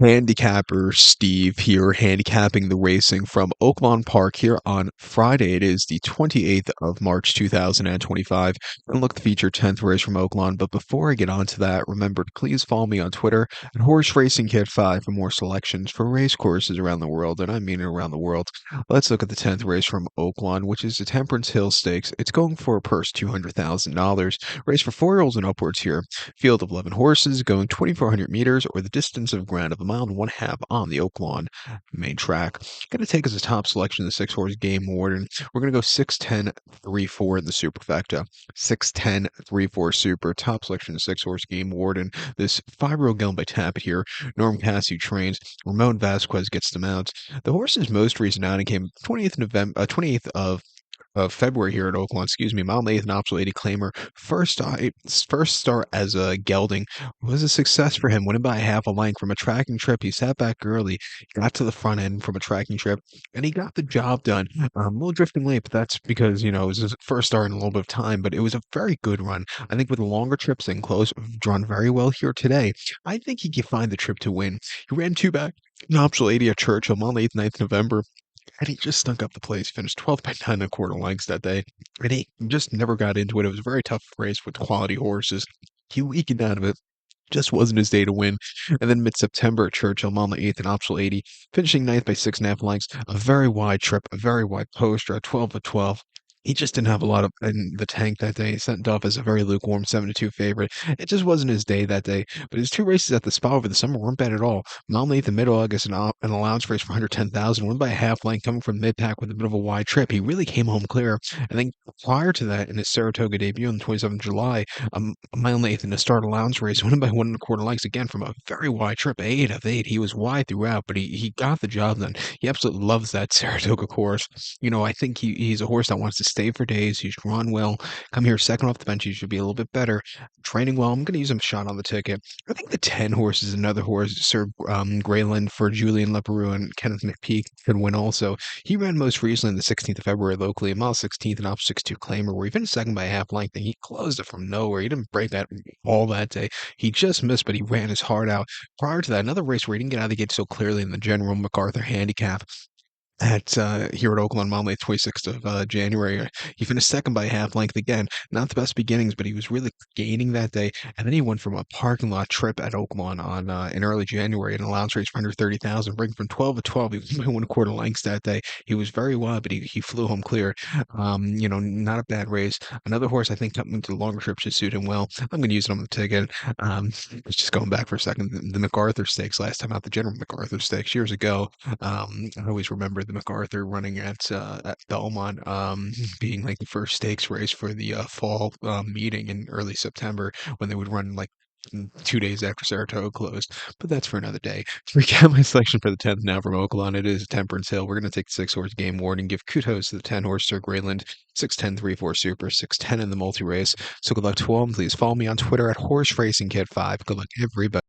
Handicapper Steve here, handicapping the racing from Oaklawn Park here on Friday. It is the 28th of March, 2025. And look to feature 10th race from Oaklawn. But before I get on to that, remember to please follow me on Twitter at Horse Racing Kid 5 for more selections for race courses around the world. And I mean around the world. Let's look at the 10th race from Oaklawn, which is the Temperance Hill Stakes. It's going for a purse $200,000. Race for 4-year-olds and upwards here. Field of 11 horses going 2,400 meters or the distance of ground of a mile and one half on the Oaklawn main track. Going to take as a top selection the 6-horse Game Warden. We're going to go 6-10-3-4 in the superfecta. 6-10-3-4 super. Top selection the 6-horse Game Warden. This 5-year-old gelding by Tappet here. Norm Cassidy trains. Ramon Vasquez gets the mount. The horse's most recent outing came 28th of February here at Oaklawn, mile and eighth, an optional 80 claimer. First start as a gelding was a success for him, winning by half a length from a tracking trip. He sat back early, got to the front end from a tracking trip, and he got the job done. A little drifting late, but that's because, it was his first start in a little bit of time, but it was a very good run. I think with the longer trips and close, drawn very well here today. I think he can find the trip to win. He ran two back, an optional 80 at Churchill, mile 8th, 9th November. And he just stunk up the place, finished 12th by 9 and a quarter lengths that day. And he just never got into it. It was a very tough race with quality horses. He weakened out of it. Just wasn't his day to win. And then mid-September at Churchill, mile 8th and optional 80, finishing ninth by 6.5 lengths. A very wide trip, a very wide poster at 12-12. He just didn't have a lot of in the tank that day. He sent off as a very lukewarm 7-2 favorite. It just wasn't his day that day. But his two races at the Spa over the summer weren't bad at all. Mile 8th in mid-August, an allowance race for 110,000, won by a half length, coming from mid-pack with a bit of a wide trip. He really came home clear. And then prior to that, in his Saratoga debut on the 27th of July, a mile 8th in a start allowance race, won by 1 1/4 lengths, again from a very wide trip, 8 of 8. He was wide throughout, but he got the job done. He absolutely loves that Saratoga course. I think he's a horse that wants to stay for days. He's drawn well. Come here second off the bench. He should be a little bit better. Training well. I'm going to use him shot on the ticket. I think the 10 horse is another horse. Sir Grayland for Julian Leperoux and Kenneth McPeak could win also. He ran most recently on the 16th of February locally, a mile 16th and off 6-2 claimer, where he finished second by a half length, and he closed it from nowhere. He didn't break that all that day. He just missed, but he ran his heart out. Prior to that, another race where he didn't get out of the gate so clearly in the General MacArthur handicap at here at Oaklawn, mile 26th of January. He finished second by a half length again. Not the best beginnings, but he was really gaining that day. And then he went from a parking lot trip at Oaklawn on in early January, an allowance race for 130,000, breaking from 12-12. He was by 1 1/4 lengths that day. He was very wide, but he flew home clear. Not a bad race. Another horse I think coming to the longer trip should suit him well. I'm going to use it on the ticket. Just going back for a second, the MacArthur Stakes last time out, the General MacArthur Stakes years ago. I always remember the MacArthur running at Belmont, being like the first stakes race for the fall meeting in early September when they would run like 2 days after Saratoga closed. But that's for another day. To recap my selection for the 10th now from Oaklawn, it is Temperance Hill. We're going to take the 6-horse Game Warden, give kudos to the 10-horse Sir Grayland, 6-10-3-4 super, 6-10 in the multi race. So good luck to all, and please follow me on Twitter at Horse Racing Kid 5. Good luck, everybody.